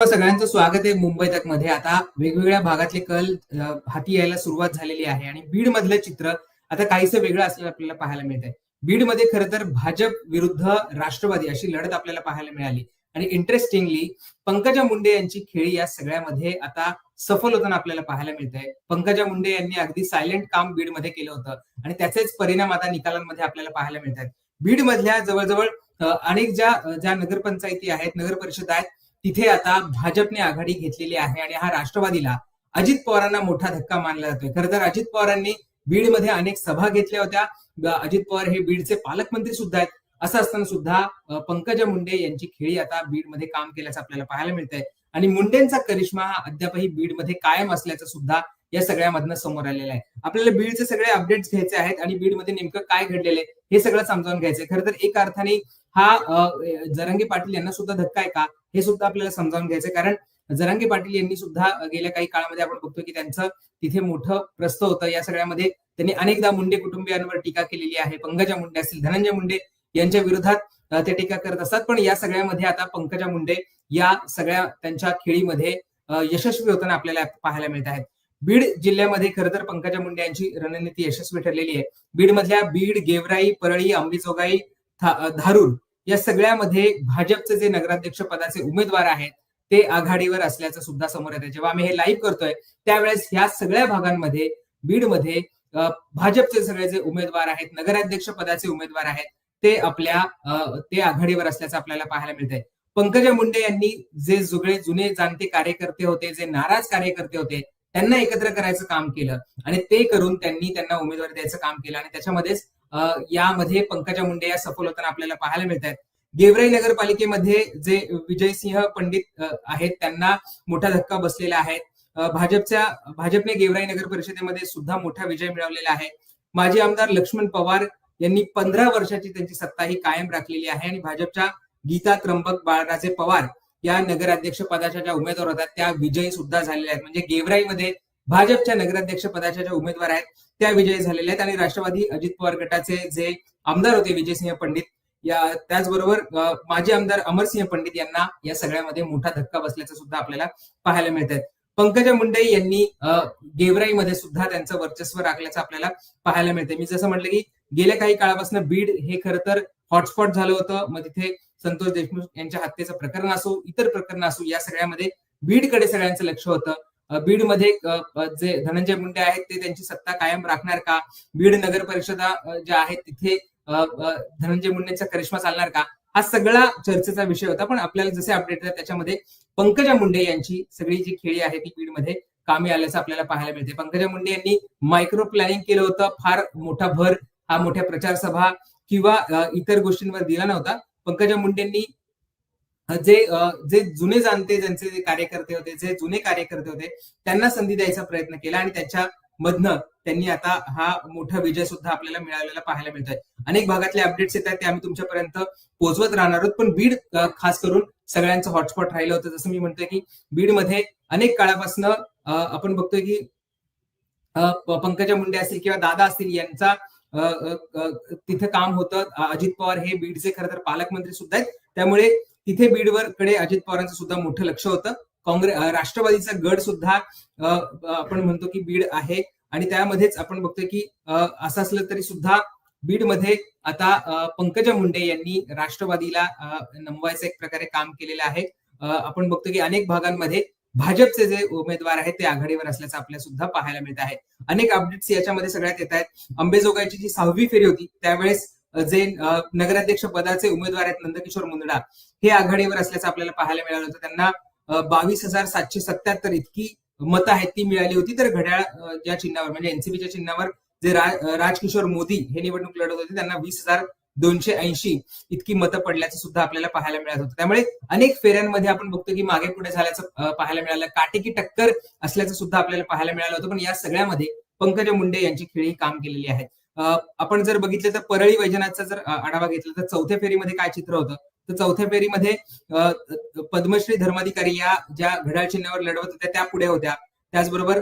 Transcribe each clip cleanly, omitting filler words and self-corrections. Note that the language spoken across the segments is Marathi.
आपलं सगळ्यांचं स्वागत आहे मुंबई तक मध्ये. आता वेगवेगळ्या भागातले कल हाती यायला सुरुवात झालेली आहे आणि बीड मधलं चित्र आता काहीसं वेगळं असलेलं आपल्याला पाहायला मिळत आहे. बीडमध्ये खरं तर भाजप विरुद्ध राष्ट्रवादी अशी लढत आपल्याला पाहायला मिळाली आणि इंटरेस्टिंगली पंकजा मुंडे यांची खेळी या सगळ्यामध्ये आता सफल होताना आपल्याला पाहायला मिळत आहे. पंकजा मुंडे यांनी अगदी सायलेंट काम बीडमध्ये केलं होतं आणि त्याचेच परिणाम आता निकालांमध्ये आपल्याला पाहायला मिळत आहेत. बीड मधल्या जवळजवळ अनेक ज्या नगरपंचायती आहेत, नगर परिषद आहेत, तिथे आता भाजपने आघाडी घेतलेली आहे आणि हा राष्ट्रवादीला अजित पवारांना मोठा धक्का मानला जातोय. खरं तर अजित पवारांनी बीडमध्ये अनेक सभा घेतल्या होत्या. अजित पवार हे बीडचे पालकमंत्री सुद्धा आहेत. असं असताना सुद्धा पंकजा मुंडे यांची खेळी आता बीडमध्ये काम केल्याचं आपल्याला पाहायला मिळतंय आणि मुंडेंचा करिश्मा हा अद्यापही बीडमध्ये कायम असल्याचं सुद्धा या सगळ्यामधनं समोर आलेलं आहे. आपल्याला बीडचे सगळे अपडेट्स घ्यायचे आहेत आणि बीडमध्ये नेमकं काय घडलेलं आहे हे सगळं समजावून घ्यायचंय. खरं तर एक अर्थाने हा जरांगे पाटील यांना सुद्धा धक्का आहे का हे सुद्धा आपल्याला समजावून घ्यायचंय. कारण जरांगे पाटील यांनी सुद्धा गेल्या काही काळामध्ये आपण बघतो की त्यांचं तिथे मोठं प्रस्थ होतं. या सगळ्यामध्ये त्यांनी अनेकदा मुंडे कुटुंबियांवर टीका केलेली आहे. पंकजा मुंडे असतील, धनंजय मुंडे यांच्या विरोधात ते टीका करत असतात. पण या सगळ्यामध्ये आता पंकजा मुंडे या सगळ्या त्यांच्या खेळीमध्ये यशस्वी होताना आपल्याला पाहायला मिळत आहेत. बीड जिल्ह्यामध्ये खरं तर पंकजा मुंडे यांची रणनीती यशस्वी ठरलेली आहे. बीडमधल्या बीड, गेवराई, परळी, अंबेजोगाई, धारूर या सगळ्यामध्ये भाजपचे जे नगराध्यक्ष पदाचे उमेदवार आहेत ते आघाडीवर असल्याचं सुद्धा समोर येतं. जेव्हा आम्ही हे लाईव्ह करतोय त्यावेळेस ह्या सगळ्या भागांमध्ये बीडमध्ये भाजपचे सगळे जे उमेदवार आहेत, नगराध्यक्ष पदाचे उमेदवार आहेत, ते आघाडीवर असल्याचं आपल्याला पाहायला मिळतंय. पंकजा मुंडे यांनी जे सगळे जुने जाणते कार्यकर्ते होते, जे नाराज कार्यकर्ते होते, त्यांना एकत्र करायचं काम केलं आणि ते करून त्यांना उमेदवारी द्यायचं काम केलं आणि त्याच्यामध्येच यामध्ये पंकजा मुंडे या सफल होताना आपल्याला पाहायला मिळत आहेत. गेवराई नगरपालिकेमध्ये जे विजयसिंह पंडित आहेत त्यांना मोठा धक्का बसलेला आहे. भाजपने गेवराई नगर परिषदेमध्ये सुद्धा मोठा विजय मिळवलेला आहे. माजी आमदार लक्ष्मण पवार यांनी 15 वर्षाची त्यांची सत्ता ही कायम राखलेली आहे आणि भाजपच्या गीता त्र्यंबक बाळराजे पवार या नगराध्यक्ष पदाच्या ज्या उमेदवार होत्या त्या विजयी सुद्धा झालेल्या आहेत. म्हणजे गेवराईमध्ये भाजपच्या नगराध्यक्ष पदाच्या ज्या उमेदवार आहेत त्या विजयी झालेल्या आहेत आणि राष्ट्रवादी अजित पवार गटाचे जे आमदार होते विजयसिंह पंडित त्याचबरोबर माजी आमदार अमरसिंह पंडित यांना या सगळ्यामध्ये मोठा धक्का बसल्याचं सुद्धा आपल्याला पाहायला मिळत आहे. पंकजा मुंडे यांनी गेवराईमध्ये सुद्धा त्यांचं वर्चस्व राखल्याचं आपल्याला पाहायला मिळतंय. मी जसं म्हटलं की गेल्या काही काळापासून बीड हे खरं तर हॉटस्पॉट झालं होतं. मग तिथे संतोष देशमुख यांच्या हत्येचं प्रकरण असो, इतर प्रकरण असो, या सगळ्यामध्ये बीडकडे सगळ्यांचं लक्ष होतं. बीडमध्ये जे धनंजय मुंडे आहेत ते त्यांची सत्ता कायम राखणार का, बीड नगर परिषदा ज्या आहेत तिथे धनंजय मुंडेंचा करिश्मा चालणार का, हा सगळा चर्चेचा विषय होता. पण आपल्याला जसे अपडेट आहेत त्याच्यामध्ये पंकजा मुंडे यांची सगळी जी खेळी आहे ती बीडमध्ये कामी आल्याचं आपल्याला पाहायला मिळते. पंकजा मुंडे यांनी मायक्रो प्लॅनिंग केलं होतं. फार मोठा भर हा मोठ्या प्रचार सभा किंवा इतर गोष्टींवर दिला नव्हता. पंकजा मुंडेंनी जे जुने जाणते ज्यांचे जे कार्यकर्ते होते, जे जुने कार्यकर्ते होते त्यांना संधी द्यायचा प्रयत्न केला आणि त्याच्या मधनं त्यांनी आता हा मोठा विजय सुद्धा आपल्याला मिळालेला पाहायला मिळतोय. अनेक भागातले अपडेट्स येतात ते आम्ही तुमच्यापर्यंत पोहोचवत राहणार आहोत. पण बीड खास करून सगळ्यांचं हॉटस्पॉट राहिलं होतं. जसं मी म्हणतोय की बीडमध्ये अनेक काळापासून आपण बघतोय की पंकजा मुंडे असतील किंवा दादा असतील यांचा तिथे काम होतं. अजित पवार हे बीडचे खरं तर पालकमंत्री सुद्धा आहेत. त्यामुळे तिथे बीडवर कडे अजित पवारांचं सुद्धा मोठं लक्ष होतं. राष्ट्रवादीचा गड सुद्धा आपण म्हणतो की बीड आहे आणि त्यामध्येच आपण बघतोय की असं असलं तरी सुद्धा बीडमध्ये आता पंकजा मुंडे यांनी राष्ट्रवादीला नमवायचं एक प्रकारे काम केलेलं आहे. आपण बघतो की अनेक भागांमध्ये भाजपचे जे उमेदवार आहेत ते आघाडीवर असल्याचं आपल्याला सुद्धा पाहायला मिळत आहे. अनेक अपडेट्स याच्यामध्ये सगळ्यात येत आहेत. अंबेजोगाईची जी 6वी फेरी होती त्यावेळेस जे नगराध्यक्ष पदाचे उमेदवार आहेत नंदकिशोर मुंदडा हे आघाडीवर असल्याचं आपल्याला पाहायला मिळालं होतं. त्यांना 22,777 इतकी मतं आहेत ती मिळाली होती. तर घड्याळ ज्या चिन्हावर म्हणजे एनसीपीच्या चिन्हावर जे राजकिशोर मोदी हे निवडणूक लढत होते त्यांना 20,280 इतकी मतं पडल्याचं सुद्धा आपल्याला पाहायला मिळत होतं. त्यामुळे अनेक फेऱ्यांमध्ये आपण बघतो की मागे पुढे झाल्याचं पाहायला मिळालं, काटेकी टक्कर असल्याचं सुद्धा आपल्याला पाहायला मिळालं होतं. पण या सगळ्यामध्ये पंकजा मुंडे यांची खेळी काम केलेली आहे. आपण जर बघितलं तर परळी वैजनाथचा जर आढावा घेतला तर चौथ्या फेरीमध्ये काय चित्र होतं, तर चौथ्या फेरीमध्ये पद्मश्री धर्माधिकारी या ज्या घड्याळ चिन्हावर लढवत होत्या त्या पुढे होत्या. त्याचबरोबर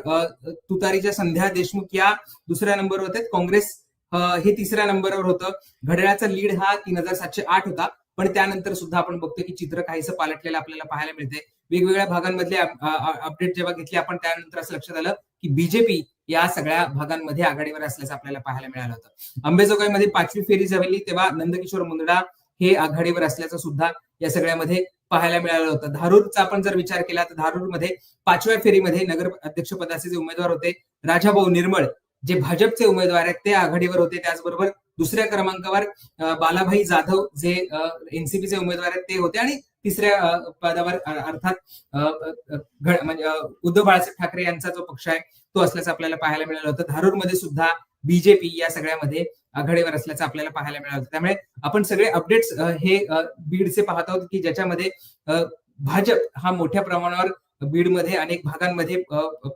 तुतारीच्या संध्या देशमुख या दुसऱ्या नंबरवर होत्या. काँग्रेस हे तिसऱ्या नंबरवर होतं. घड्याळाचा लीड हा 3,708 होता. पण त्यानंतर सुद्धा आपण बघतो की चित्र काहीसं पालटलेलं आपल्याला पाहायला मिळते. वेगवेगळ्या भागांमधले अपडेट जेव्हा घेतले आपण, त्यानंतर असं लक्षात आलं की बीजेपी या सगळ्या भागांमध्ये आघाडीवर असल्याचं आपल्याला पाहायला मिळालं होतं. अंबेजोगाईमध्ये 5वी फेरी जमली तेव्हा नंदकिशोर मुंदडा हे आघाडीवर असल्याचं सुद्धा या सगळ्यामध्ये पाहायला मिळालं होतं. धारूरचा आपण जर विचार केला तर धारूरमध्ये 5व्या फेरीमध्ये नगर अध्यक्षपदाचे जे उमेदवार होते राजाभाऊ निर्मळ, जे भाजपचे उमेदवार आहेत, ते आघाडीवर होते. त्याचबरोबर दुसऱ्या क्रमांकावर बालाभाई जाधव जे एनसीपीचे उमेदवार आहेत ते होते, आणि तिसऱ्या पदावर अर्थात म्हणजे उद्धव बाळासाहेब ठाकरे यांचा जो पक्ष आहे तो असल्याचं आपल्याला पाहायला मिळालं होतं. धारूरमध्ये सुद्धा बीजेपी या सगळ्यामध्ये आघाडीवर असल्याचं आपल्याला पाहायला मिळालं होतं. त्यामुळे आपण सगळे अपडेट्स हे बीडचे पाहत आहोत की ज्याच्यामध्ये भाजप हा मोठ्या प्रमाणावर बीडमध्ये अनेक भागांमध्ये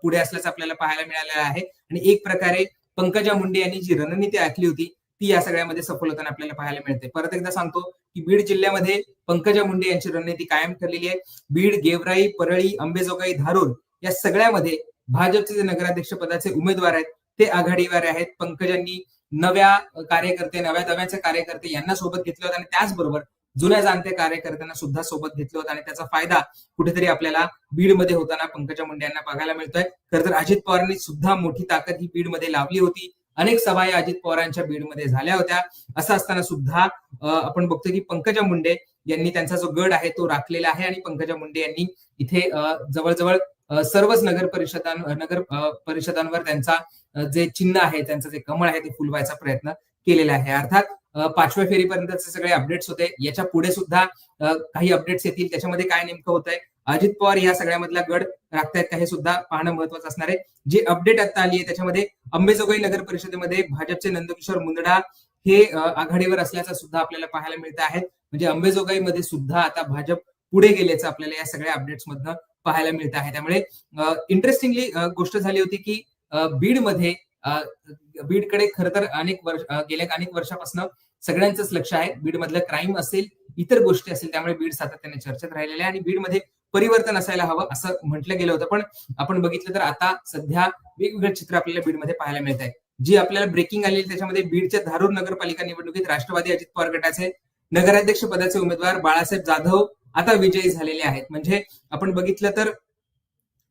पुढे असल्याचं आपल्याला पाहायला मिळालेलं आहे. आणि एक प्रकारे पंकजा मुंडे यांनी जी रणनीती आखली होती ती या सगळ्यामध्ये सफल होताना आपल्याला पाहायला मिळते. परत एकदा सांगतो की बीड जिल्ह्यामध्ये पंकजा मुंडे यांची रणनीती कायम ठरलेली आहे. बीड, गेवराई, परळी, अंबेजोगाई, धारूर या सगळ्यामध्ये भाजपचे जे नगराध्यक्ष पदाचे उमेदवार आहेत ते आघाडीवर आहेत. पंकजांनी नव्या कार्यकर्ते, नव्या दव्याचे कार्यकर्ते यांना सोबत घेतले होते, आणि त्याचबरोबर जुन्या जाणत्या कार्यकर्त्यांना सुद्धा सोबत घेतलं होतं, आणि त्याचा फायदा कुठेतरी आपल्याला बीडमध्ये होताना पंकजा मुंडे यांना बघायला मिळतोय. खरं तर अजित पवारांनी सुद्धा मोठी ताकद ही बीडमध्ये लावली होती. अनेक सभा या अजित पवारांच्या बीडमध्ये झाल्या होत्या. असं असताना सुद्धा आपण बघतो की पंकजा मुंडे यांनी त्यांचा जो गड आहे तो राखलेला आहे, आणि पंकजा मुंडे यांनी इथे जवळजवळ सर्वच नगर परिषदांवर त्यांचा जे चिन्ह आहे, त्यांचं जे कमळ आहे ते फुलवायचा प्रयत्न केलेला आहे. अर्थात 5व्या फेरीपर्यंतचे सगळे अपडेट्स होते. याच्या पुढे सुद्धा काही अपडेट्स येतील. त्याच्यामध्ये काय नेमकं होतंय, अजित पवार या सगळ्यामधला गड राखतायत का, हे सुद्धा पाहणं महत्वाचं असणार आहे. जी अपडेट आता आली आहे त्याच्यामध्ये अंबेजोगाई नगर परिषदेमध्ये भाजपचे नंदकिशोर मुंदडा हे आघाडीवर असल्याचं सुद्धा आपल्याला पाहायला मिळत आहे. म्हणजे अंबेजोगाईमध्ये सुद्धा आता भाजप पुढे गेल्याचं आपल्याला या सगळ्या अपडेट्स मधनं पाहायला मिळत आहे. त्यामुळे इंटरेस्टिंगली गोष्ट झाली होती की बीडमध्ये बीडकडे खरं तर गेल्या अनेक वर्षापासून सगळ्यांचंच लक्ष आहे. बीडमधलं क्राईम असेल, इतर गोष्टी असेल, त्यामुळे बीड सातत्याने चर्चेत राहिलेले आहे, आणि बीडमध्ये परिवर्तन असायला हवं असं म्हटलं गेलं होतं. पण आपण बघितलं तर आता सध्या वेगवेगळे चित्र आपल्याला बीडमध्ये पाहायला मिळत आहे. जी आपल्याला ब्रेकिंग आलेली त्याच्यामध्ये बीडच्या धारूर नगरपालिका निवडणुकीत राष्ट्रवादी अजित पवार गटाचे नगराध्यक्ष पदाचे उमेदवार बाळासाहेब जाधव आता विजयी झालेले आहेत. म्हणजे आपण बघितलं तर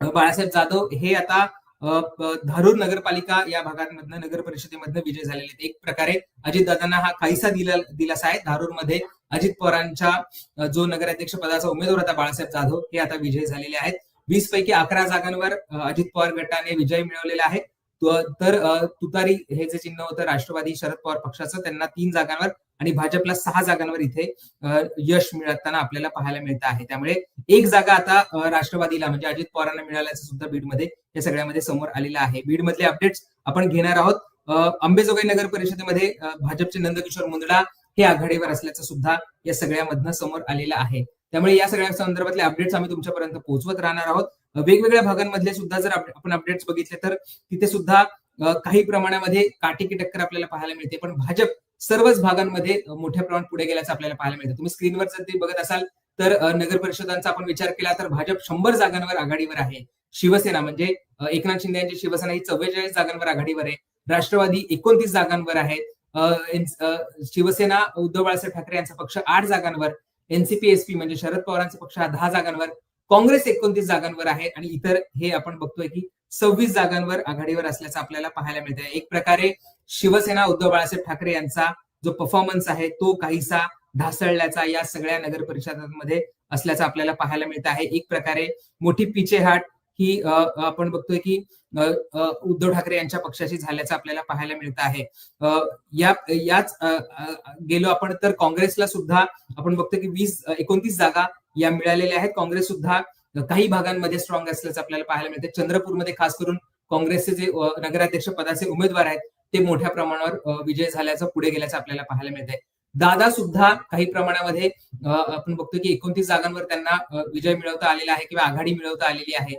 बाळासाहेब जाधव हे आता धारूर नगरपालिका या भागांमधनं नगर परिषदेमधनं विजय झालेले आहेत. एक प्रकारे अजितदादांना हा काहीसा दिलासा आहे. धारूरमध्ये अजित पवारांच्या जो नगराध्यक्ष पदाचा उमेदवार होता बाळासाहेब जाधव हे आता विजयी झालेले आहेत. 20 पैकी 11 जागांवर अजित पवार गटाने विजय मिळवलेला आहे. तर तुतारी हे जे चिन्ह होतं राष्ट्रवादी शरद पवार पक्षाचं, त्यांना 3 जागांवर आणि भाजपला 6 जागांवर इथे यश मिळताना आपल्याला पाहायला मिळत आहे. त्यामुळे एक जागा आता राष्ट्रवादीला म्हणजे अजित पवारांना मिळाल्याचं सुद्धा बीडमध्ये या सगळ्यामध्ये समोर आलेलं आहे. बीडमधले अपडेट्स आपण घेणार आहोत. अंबेजोगाई नगर परिषदेमध्ये भाजपचे नंदकिशोर मुंदडा हे आघाडीवर असल्याचं सुद्धा या सगळ्यामधनं समोर आलेलं आहे. त्यामुळे या सगळ्या संदर्भातले अपडेट्स आम्ही तुमच्यापर्यंत पोहोचवत राहणार आहोत. वेगवेगळ्या भागांमधले सुद्धा जर आपण अपडेट्स बघितले तर तिथे सुद्धा काही प्रमाणामध्ये काटेकी टक्कर आपल्याला पाहायला मिळते. पण भाजप सर्वच भागांमध्ये मोठ्या प्रमाणात पुढे गेल्याचं आपल्याला पाहायला मिळतं. तुम्ही स्क्रीनवर जर ते बघत असाल तर नगर परिषदांचा आपण विचार केला तर भाजप 100 जागांवर आघाडीवर आहे. शिवसेना म्हणजे एकनाथ शिंदे यांची शिवसेना ही 44 जागांवर आघाडीवर आहे. राष्ट्रवादी 29 जागांवर आहे. शिवसेना उद्धव बाळासाहेब ठाकरे यांचा पक्ष 8 जागांवर, एनसीपी एसपी म्हणजे शरद पवारांचा पक्ष हा 10 जागांवर, काँग्रेस 29 जागांवर आहे, आणि इतर हे आपण बघतोय की 26 जागांवर आघाडीवर असल्याचं आपल्याला पाहायला मिळत आहे. एक प्रकारे शिवसेना उद्धव बाळासाहेब ठाकरे यांचा जो परफॉर्मन्स आहे तो काहीसा ढासळल्याचा या सगळ्या नगर परिषदांमध्ये असल्याचं आपल्याला पाहायला मिळत आहे. एक प्रकारे मोठी पिछेहाट ही आपण बघतोय की उद्धव ठाकरे यांच्या पक्षाशी झाल्याचं आपल्याला पाहायला मिळत आहे. याच गेलो आपण तर काँग्रेसला सुद्धा आपण बघतोय की 29 जागा या मिळालेल्या आहेत. काँग्रेस सुद्धा काही भागांमध्ये स्ट्रॉंग असल्याचं आपल्याला पाहायला मिळते. चंद्रपूरमध्ये खास करून काँग्रेसचे जे नगराध्यक्ष पदाचे उमेदवार आहेत ते मोठ्या प्रमाणावर विजय झाल्याचं, पुढे गेल्याचं आपल्याला पाहायला मिळतंय. दादा सुद्धा काही प्रमाणामध्ये आपण बघतोय की 29 जागांवर त्यांना विजय मिळवता आलेला आहे किंवा आघाडी मिळवता आलेली आहे.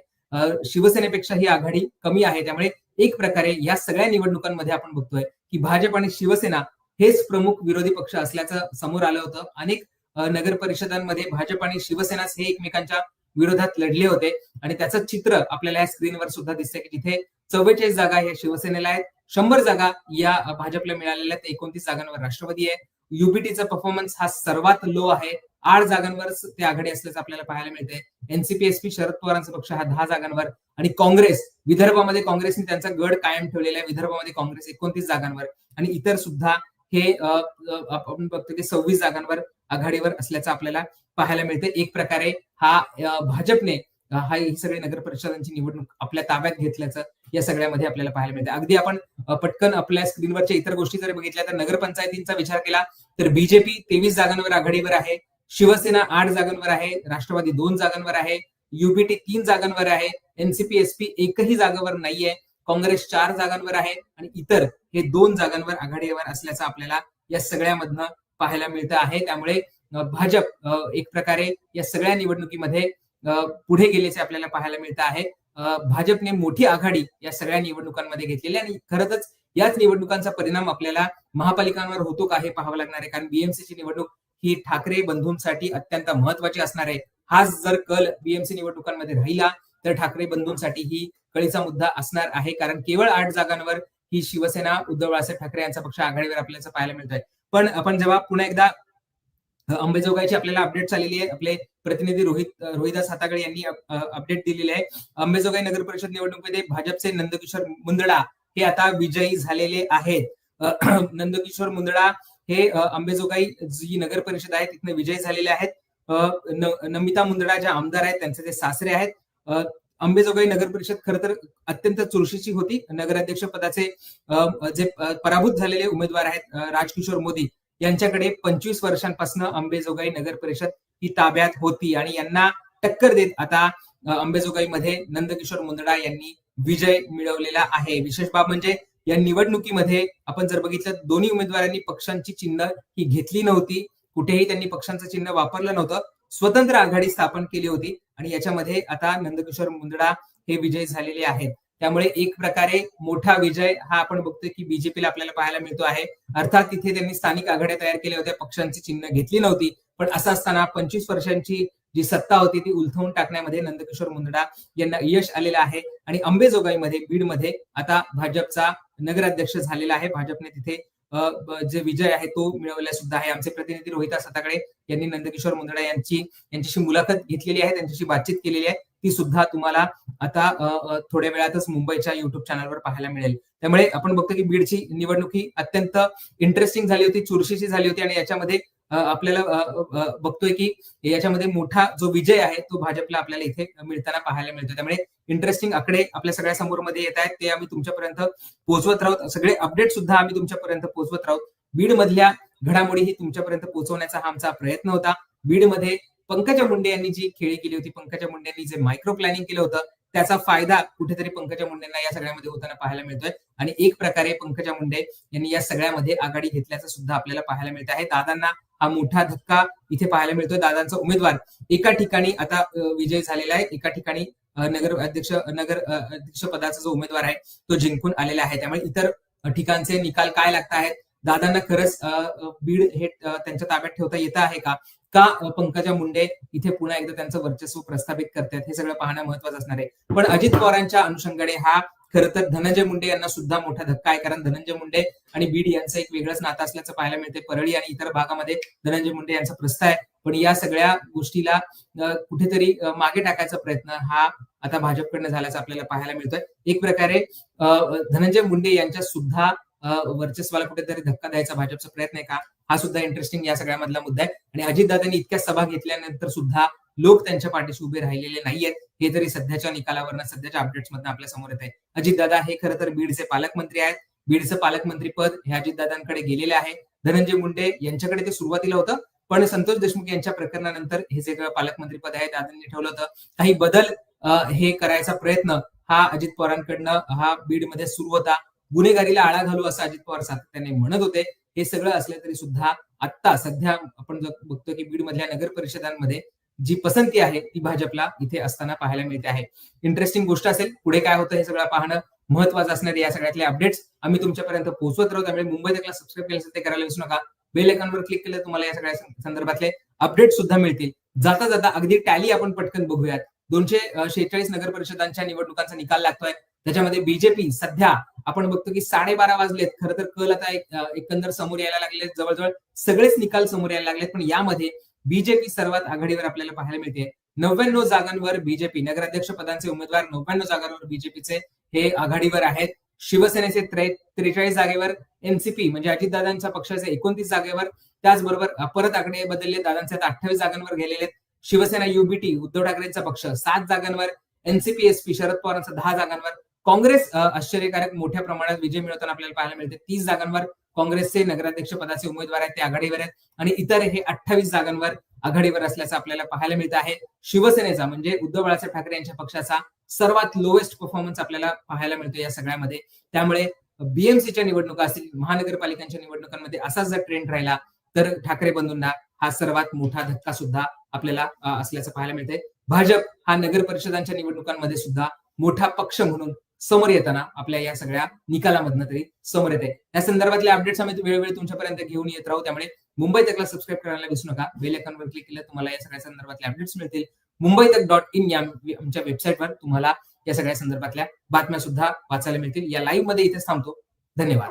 शिवसेनेपेक्षा ही आघाडी कमी आहे. त्यामुळे एक प्रकारे या सगळ्या निवडणुकांमध्ये आपण बघतोय की भाजप आणि शिवसेना हेच प्रमुख विरोधी पक्ष असल्याचं समोर आलं होतं. अनेक नगर परिषदांमध्ये भाजप आणि शिवसेनाच हे एकमेकांच्या विरोधात लढले होते, आणि त्याचं चित्र आपल्याला या स्क्रीनवर सुद्धा दिसतंय की जिथे 44 जागा या शिवसेनेला आहेत, 100 जागा या भाजपला मिळालेल्या आहेत, 29 जागांवर राष्ट्रवादी आहे. युपीटीचा परफॉर्मन्स हा सर्वात लो आहे. 8 जागांवर ते आघाडी असल्याचं आपल्याला पाहायला मिळतंय. एनसीपी शरद पवारांचा पक्ष हा 10 जागांवर आणि काँग्रेस विदर्भामध्ये काँग्रेसने त्यांचा गड कायम ठेवलेला आहे. विदर्भामध्ये काँग्रेस 29 जागांवर आणि इतर सुद्धा हे आपण बघतो की 26 जागांवर आघाडीवर असल्याचं आपल्याला पाहायला मिळते. एक प्रकारे हा भाजपने ही सगळी नगर परिषदांची निवडणूक आपल्या ताब्यात घेतल्याचं या सगळ्यामध्ये आपल्याला पाहायला मिळते. अगदी आपण पटकन आपल्या स्क्रीनवरच्या इतर गोष्टी जर बघितल्या तर नगरपंचायतींचा विचार केला तर बीजेपी 23 जागांवर आघाडीवर आहे, शिवसेना 8 जागांवर आहे, राष्ट्रवादी 2 जागांवर आहे, युपीटी 3 जागांवर आहे, एनसीपी एकही जागावर नाहीये, काँग्रेस 4 जागांवर आहे आणि इतर हे 2 जागांवर आघाडीवर असल्याचं आपल्याला या सगळ्यामधनं पाहायला मिळतं आहे. त्यामुळे भाजप एक प्रकारे या सगळ्या निवडणुकीमध्ये पुढे गेल्याचे आपल्याला पाहायला मिळतं आहे. भाजपने मोठी आघाडी या सगळ्या निवडणुकांमध्ये घेतलेली आणि खरंच याच निवडणुकांचा परिणाम आपल्याला महापालिकांवर होतो का हे पाहावं लागणार आहे. कारण बीएमसीची निवडणूक ही ठाकरे बंधूंसाठी अत्यंत महत्वाची असणार आहे. हाच जर कल बीएमसी निवडणुकांमध्ये राहिला तर ठाकरे बंधूंसाठी ही कळीचा मुद्दा असणार आहे. कारण केवळ 8 जागांवर ही शिवसेना उद्धव बाळासाहेब ठाकरे यांचा पक्ष आघाडीवर आपल्याला पाहायला मिळतोय. पण आपण जेव्हा पुन्हा एकदा अंबेजोगाईची आपल्याला अपडेट आलेली आहे, आपले प्रतिनिधी रोहिदास हातागळे यांनी अपडेट दिलेली आहे. अंबेजोगाई नगर परिषद निवडणुकीमध्ये भाजपचे नंदकिशोर मुंदडा हे आता विजयी झालेले आहेत. नंदकिशोर मुंदडा हे अंबेजोगाई जी नगर परिषद आहे तिथनं विजयी झालेले आहेत. नमिता मुंदडा ज्या आमदार आहेत त्यांचे ते सासरे आहेत. अंबेजोगाई नगर परिषद खरं तर अत्यंत चुरशीची होती. नगराध्यक्ष पदाचे जे पराभूत झालेले उमेदवार आहेत राजकिशोर मोदी यांच्याकडे 25 वर्षांपासून अंबेजोगाई नगर परिषद ही ताब्यात होती आणि यांना टक्कर देत आता अंबेजोगाईमध्ये नंदकिशोर मुंदडा यांनी विजय मिळवलेला आहे. विशेष बाब म्हणजे या निवडणुकीमध्ये आपण जर बघितलं दोन्ही उमेदवारांनी पक्षांची चिन्ह ही घेतली नव्हती. कुठेही त्यांनी पक्षांचं चिन्ह वापरलं नव्हतं. स्वतंत्र आघाडी स्थापन केली होती आणि याच्यामध्ये आता नंदकिशोर मुंदडा हे विजयी झालेले आहेत. त्यामुळे एक प्रकारे मोठा विजय हा आपण बघतोय की बीजेपीला आपल्याला पाहायला मिळतो आहे. अर्थात तिथे त्यांनी स्थानिक आघाड्या तयार केल्या होत्या, पक्षांची चिन्ह घेतली नव्हती. पण असं असताना 25 वर्षांची जी सत्ता होती ती उलथवून टाकण्यामध्ये नंदकिशोर मुंदडा यांना यश आलेलं आहे आणि अंबेजोगाईमध्ये बीडमध्ये आता भाजपचा नगराध्यक्ष झालेला आहे. भाजपने तिथे जे विजय आहे तो मिळवला सुद्धा आहे. आमचे प्रतिनिधी रोहिदास हातागळे यांनी नंदकिशोर मुंदडा यांच्याशी मुलाखत घेतलेली आहे, त्यांच्याशी बातचीत केलेली आहे. ती सुद्धा तुम्हाला आता थोड्या वेळातच मुंबईच्या युट्यूब चॅनलवर पाहायला मिळेल. त्यामुळे आपण बघतो की बीडची निवडणूक ही अत्यंत इंटरेस्टिंग झाली होती, चुरशीची झाली होती आणि याच्यामध्ये आपल्याला बघतोय की याच्यामध्ये मोठा जो विजय आहे तो भाजपला आपल्याला इथे मिळताना पाहायला मिळतो. त्यामुळे इंटरेस्टिंग आकडे आपल्या सगळ्या समोर मध्ये येत आहेत, ते आम्ही तुमच्यापर्यंत पोहोचवत राहू. सगळे अपडेट सुद्धा आम्ही तुमच्यापर्यंत पोहोचवत राहू. बीड मधल्या घडामोडी ही तुमच्यापर्यंत पोहोचवण्याचा हा आमचा प्रयत्न होता. बीडमध्ये पंकजा मुंडे यांनी जी खेळी केली होती, पंकजा मुंडे यांनी जे मायक्रो प्लॅनिंग केलं होतं त्याचा फायदा कुठेतरी पंकजा मुंडेंना या सगळ्यामध्ये होताना पाहायला मिळतोय आणि एक प्रकारे पंकजा मुंडे यांनी या सगळ्यामध्ये आघाडी घेतल्याचं सुद्धा आपल्याला पाहायला मिळत आहे. दादांना हा मोठा धक्का इथे पाहायला मिळतोय. दादांचा उमेदवार एका ठिकाणी आता विजय झालेला आहे, एका ठिकाणी नगर अध्यक्ष पदाचा जो उमेदवार आहे तो जिंकून आलेला आहे. त्यामुळे इतर ठिकाणचे निकाल काय लागत आहेत, दादांना खरंच बीड हे त्यांच्या ताब्यात ठेवता येतं आहे का पंकजा मुंडे इथे पुन्हा एकदा त्यांचं वर्चस्व प्रस्थापित करतात, हे सगळं पाहणं महत्वाचं असणार आहे. पण अजित पवारांच्या अनुषंगाने हा खरं तर धनंजय मुंडे यांना सुद्धा मोठा धक्का आहे. कारण धनंजय मुंडे आणि बीड यांचं एक वेगळंच नातं असल्याचं पाहायला मिळते. परळी आणि इतर भागामध्ये धनंजय मुंडे यांचा प्रस्ताव आहे, पण या सगळ्या गोष्टीला कुठेतरी मागे टाकायचा प्रयत्न हा आता भाजपकडनं झाल्याचं आपल्याला पाहायला मिळतोय. एक प्रकारे धनंजय मुंडे यांच्या सुद्धा वर्चस्वाला कुठेतरी धक्का द्यायचा भाजपचा प्रयत्न आहे का, हा सुद्धा इंटरेस्टिंग या सगळ्यामधला मुद्दा आहे. आणि अजितदादांनी इतक्या सभा घेतल्यानंतर सुद्धा लोक त्यांच्या पाठीशी उभे राहिलेले नाहीयेत, हे तरी सध्याच्या निकालावरनं सध्याच्या अपडेट्स मधून आपल्या समोर येत आहे. अजितदादा हे खरं तर बीडचे पालकमंत्री आहेत. बीडचं पालकमंत्री पद हे अजितदादांकडे गेलेले आहे. धनंजय मुंडे यांच्याकडे ते सुरुवातीला होतं, पण संतोष देशमुख यांच्या प्रकरणानंतर हे जे पालकमंत्री पद आहे दादांनी ठेवलं होतं. काही बदल हे करायचा प्रयत्न हा अजित पवारांकडनं हा बीडमध्ये सुरू होता. गुन्हेगारीला आळा घालू असं अजित पवार सातत्याने म्हणत होते. हे सगळं असलं तरी सुद्धा आता सध्या आपण बघतो की बीड मधल्या नगर परिषदांमध्ये जी पसंती आहे ती भाजपला इथे असताना पाहायला मिळते आहे. इंटरेस्टिंग गोष्ट असेल, पुढे काय होतं हे सगळं पाहणं महत्वाचं असणार. या सगळ्यातले अपडेट्स आम्ही तुमच्यापर्यंत पोहोचवत राहू. त्यामुळे मुंबई तकला सबस्क्राईब केलं असेल ते करायला विसरू नका. बेल आयकॉनवर क्लिक केलं तुम्हाला या सगळ्या संदर्भातले अपडेट सुद्धा मिळतील. जाता जाता अगदी टॅली आपण पटकन बघूयात. 246 नगर परिषदांच्या निवडणुकांचा निकाल लागतोय. त्याच्यामध्ये बीजेपी सध्या आपण बघतो की 12:30 वाजलेत. खरं तर कल आता एकंदर समोर यायला लागले, जवळजवळ सगळेच निकाल समोर यायला लागलेत. पण यामध्ये बीजेपी सर्वात आघाडीवर आपल्याला पाहायला मिळते. 99 जागांवर बीजेपी नगराध्यक्ष पदांचे उमेदवार 99 जागांवर बीजेपीचे हे आघाडीवर आहेत. शिवसेनेचे 43 जागेवर, एनसीपी म्हणजे अजितदादांच्या पक्षाचे 29 जागेवर, त्याचबरोबर परत आकडे बदलले, दादांचे आता 28 जागांवर गेलेले. शिवसेना युबीटी उद्धव ठाकरेंचा पक्ष 7 जागांवर, एनसीपी एसपी शरद पवारांचा 10 जागांवर, काँग्रेस आश्चर्यकारक मोठ्या प्रमाणात विजय मिळवताना आपल्याला पाहायला मिळते. 30 जागांवर काँग्रेसचे नगराध्यक्ष पदाचे उमेदवार आहेत ते आघाडीवर आहेत आणि इतर हे 28 जागांवर आघाडीवर असल्याचं आपल्याला पाहायला मिळत आहे. शिवसेनेचा म्हणजे उद्धव बाळासाहेब ठाकरे यांच्या पक्षाचा सर्वात लोएस्ट परफॉर्मन्स आपल्याला पाहायला मिळतो या सगळ्यामध्ये. त्यामुळे बीएमसीच्या निवडणुका असतील, महानगरपालिकांच्या निवडणुकांमध्ये असाच जर ट्रेंड राहिला तर ठाकरे बंधूंना हा सर्वात मोठा धक्का सुद्धा आपल्याला असल्याचं पाहायला मिळतंय. भाजप हा नगर परिषदांच्या निवडणुकांमध्ये सुद्धा मोठा पक्ष म्हणून समोर येताना आपल्या या सगळ्या निकालामधनं तरी समोर येते. या संदर्भातले अपडेट्स आम्ही वेळोवेळी तुमच्यापर्यंत घेऊन येत राहू. त्यामुळे मुंबई तकला सबस्क्राईब करायला विसरू नका. बेल आयकॉनवर क्लिक केलं तुम्हाला या सगळ्या संदर्भातले अपडेट्स मिळतील. मुंबईतक.in या आमच्या वेबसाईटवर तुम्हाला या सगळ्या संदर्भातल्या बातम्या सुद्धा वाचायला मिळतील. या लाईव्ह मध्ये इथेच थांबतो. धन्यवाद.